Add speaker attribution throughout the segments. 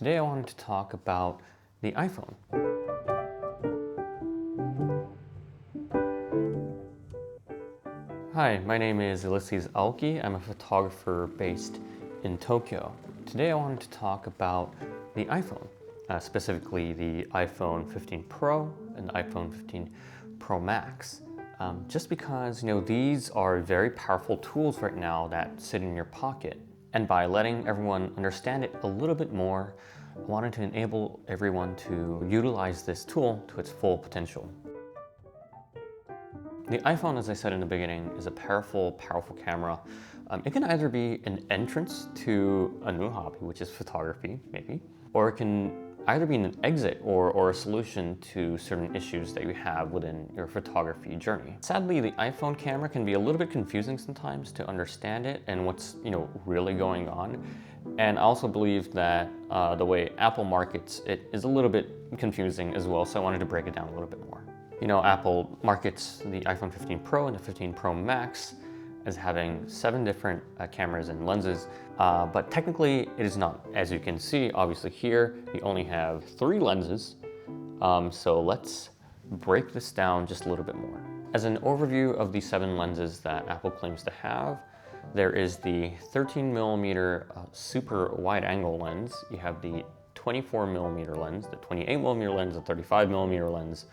Speaker 1: Today I wanted to talk about the iPhone. Hi, my name is Ulysses Aoki. I'm a photographer based in Tokyo. Today I wanted to talk about the iPhone, specifically the iPhone 15 Pro and the iPhone 15 Pro Max. Just because, these are very powerful tools right now that sit in your pocket. And by letting everyone understand it a little bit more, I wanted to enable everyone to utilize this tool to its full potential. The iPhone, as I said in the beginning, is a powerful camera. It can either be an entrance to a new hobby, which is photography, maybe, or it can either be an exit or a solution to certain issues that you have within your photography journey. Sadly, the iPhone camera can be a little bit confusing sometimes to understand it and what's really going on. And I also believe that the way Apple markets it is a little bit confusing as well, so I wanted to break it down a little bit more. Apple markets the iPhone 15 Pro and the 15 Pro Max as having 7 different cameras and lenses, but technically it is not. As you can see, obviously here, we only have 3 lenses, so let's break this down just a little bit more. As an overview of the 7 lenses that Apple claims to have, there is the 13mm super wide angle lens, you have the 24mm lens, the 28mm lens, the 35mm lens,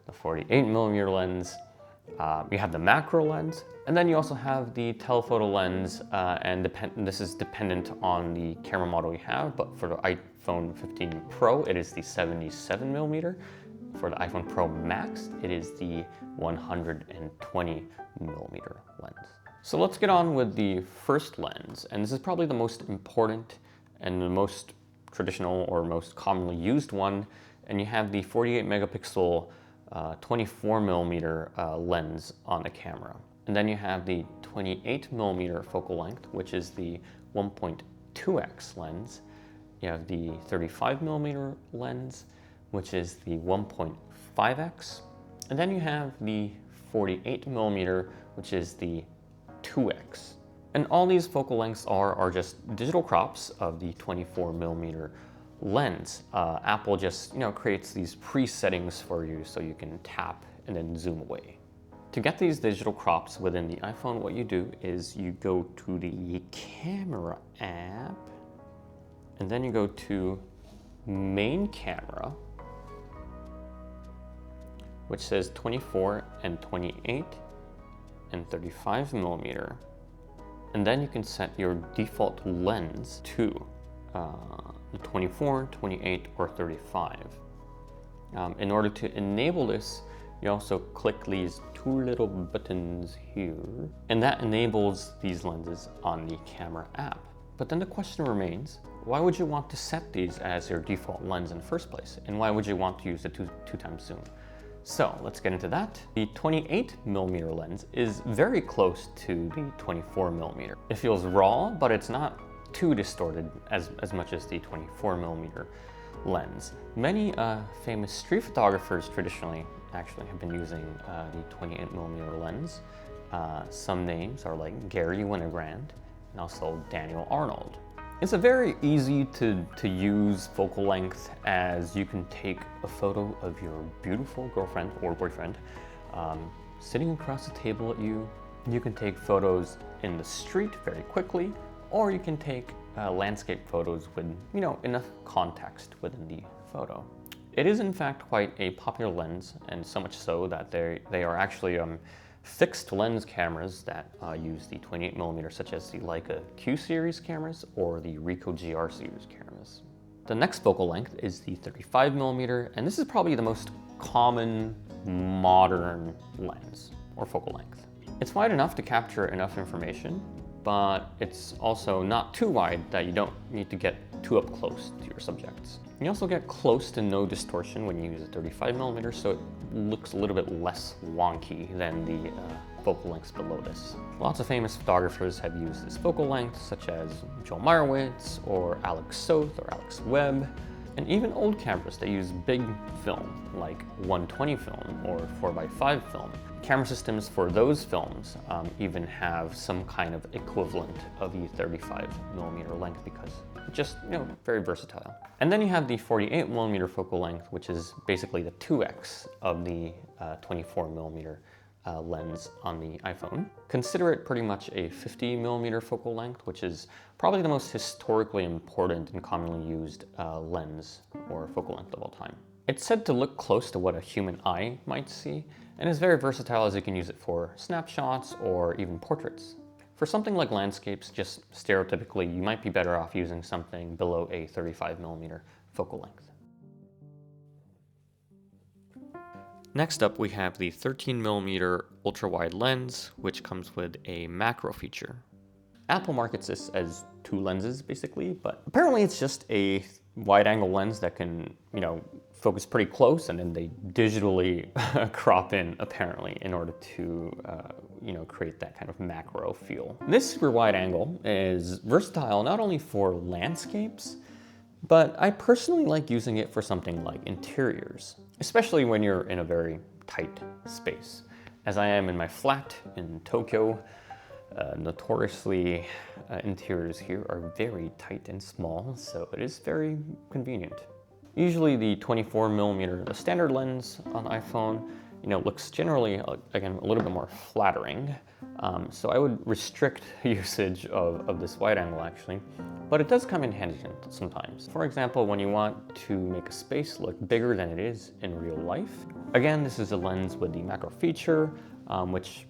Speaker 1: the 48mm lens, you have the macro lens, and then you also have the telephoto lens, and this is dependent on the camera model you have, but for the iPhone 15 Pro, it is the 77mm. For the iPhone Pro Max, it is the 120mm lens. So let's get on with the first lens, and this is probably the most important and the most traditional or most commonly used one, and you have the 48 megapixel 24mm lens on the camera. And then you have the 28mm focal length, which is the 1.2x lens. You have the 35mm lens, which is the 1.5x. And then you have the 48mm, which is the 2x. And all these focal lengths are just digital crops of the 24mm lens. Apple just creates these pre-settings for you so you can tap and then zoom away. To get these digital crops within the iPhone, what you do is you go to the camera app, and then you go to main camera, which says 24 and 28 and 35mm, and then you can set your default lens to 24, 28, or 35. In order to enable this, you also click these 2 little buttons here, and that enables these lenses on the camera app. But then the question remains, why would you want to set these as your default lens in the first place? And why would you want to use the 2 times zoom? So let's get into that. The 28mm lens is very close to the 24mm. It feels raw, but it's not too distorted as much as the 24mm lens. Many famous street photographers traditionally actually have been using the 28mm lens. Some names are like Gary Winogrand and also Daniel Arnold. It's a very easy to use focal length, as you can take a photo of your beautiful girlfriend or boyfriend sitting across the table at you. You can take photos in the street very quickly, or you can take landscape photos with enough context within the photo. It is in fact quite a popular lens, and so much so that they are actually fixed lens cameras that use the 28mm, such as the Leica Q series cameras or the Ricoh GR series cameras. The next focal length is the 35mm, and this is probably the most common modern lens or focal length. It's wide enough to capture enough information, but it's also not too wide that you don't need to get too up close to your subjects. You also get close to no distortion when you use a 35mm, so it looks a little bit less wonky than the focal lengths below this. Lots of famous photographers have used this focal length, such as Joel Meyerowitz or Alex Soth or Alex Webb. And even old cameras that use big film, like 120 film or 4x5 film, camera systems for those films even have some kind of equivalent of the 35mm length because just, very versatile. And then you have the 48mm focal length, which is basically the 2x of the 24mm lens on the iPhone. Consider it pretty much a 50mm focal length, which is probably the most historically important and commonly used lens or focal length of all time. It's said to look close to what a human eye might see, and is very versatile as you can use it for snapshots or even portraits. For something like landscapes, just stereotypically, you might be better off using something below a 35mm focal length. Next up, we have the 13mm ultra-wide lens, which comes with a macro feature. Apple markets this as two lenses, basically, but apparently it's just a wide-angle lens that can, focus pretty close, and then they digitally crop in, apparently, in order to, create that kind of macro feel. This super wide angle is versatile not only for landscapes, but I personally like using it for something like interiors, especially when you're in a very tight space. As I am in my flat in Tokyo, notoriously interiors here are very tight and small, so it is very convenient. Usually the 24mm, the standard lens on iPhone, looks generally, again, a little bit more flattering. So I would restrict usage of this wide angle actually, but it does come in handy sometimes. For example, when you want to make a space look bigger than it is in real life. Again, this is a lens with the macro feature, which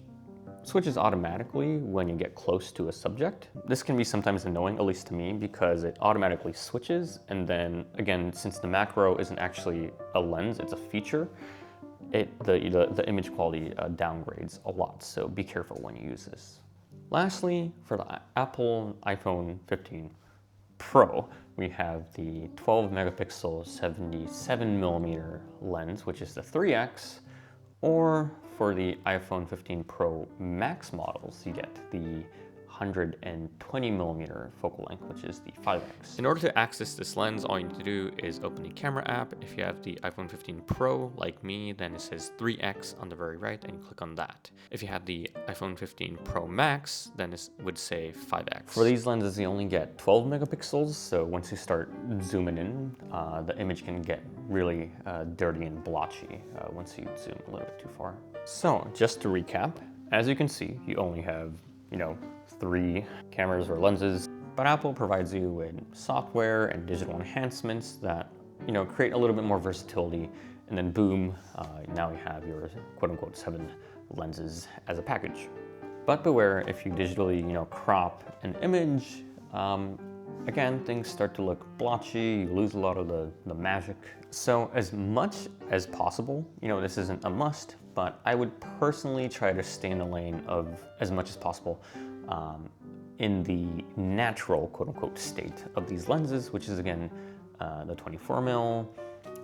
Speaker 1: switches automatically when you get close to a subject. This can be sometimes annoying, at least to me, because it automatically switches, and then again, since the macro isn't actually a lens, it's a feature, the image quality downgrades a lot, so be careful when you use this. Lastly, for the Apple iPhone 15 Pro, we have the 12 megapixel 77mm lens, which is the 3x, or for the iPhone 15 Pro Max models, you get the 120mm focal length, which is the 5x. In order to access this lens, all you need to do is open the camera app. If you have the iPhone 15 Pro, like me, then it says 3x on the very right, and you click on that. If you have the iPhone 15 Pro Max, then it would say 5x. For these lenses, you only get 12 megapixels, so once you start zooming in, the image can get really dirty and blotchy once you zoom a little bit too far. So, just to recap, as you can see, you only have, 3 cameras or lenses, but Apple provides you with software and digital enhancements that, create a little bit more versatility, and then boom, now you have your quote-unquote 7 lenses as a package. But beware, if you digitally, crop an image, again, things start to look blotchy, you lose a lot of the magic. So as much as possible, this isn't a must, but I would personally try to stay in the lane of, as much as possible, in the natural quote-unquote state of these lenses, which is again, the 24mm,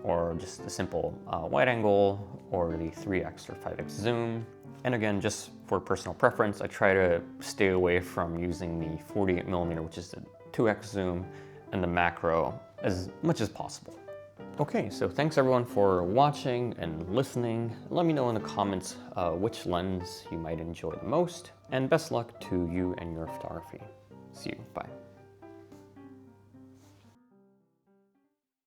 Speaker 1: or just the simple wide angle, or the 3x or 5x zoom. And again, just for personal preference, I try to stay away from using the 48mm, which is the 2x zoom, and the macro as much as possible. Okay, so thanks everyone for watching and listening. Let me know in the comments which lens you might enjoy the most, and best luck to you and your photography. See you, bye.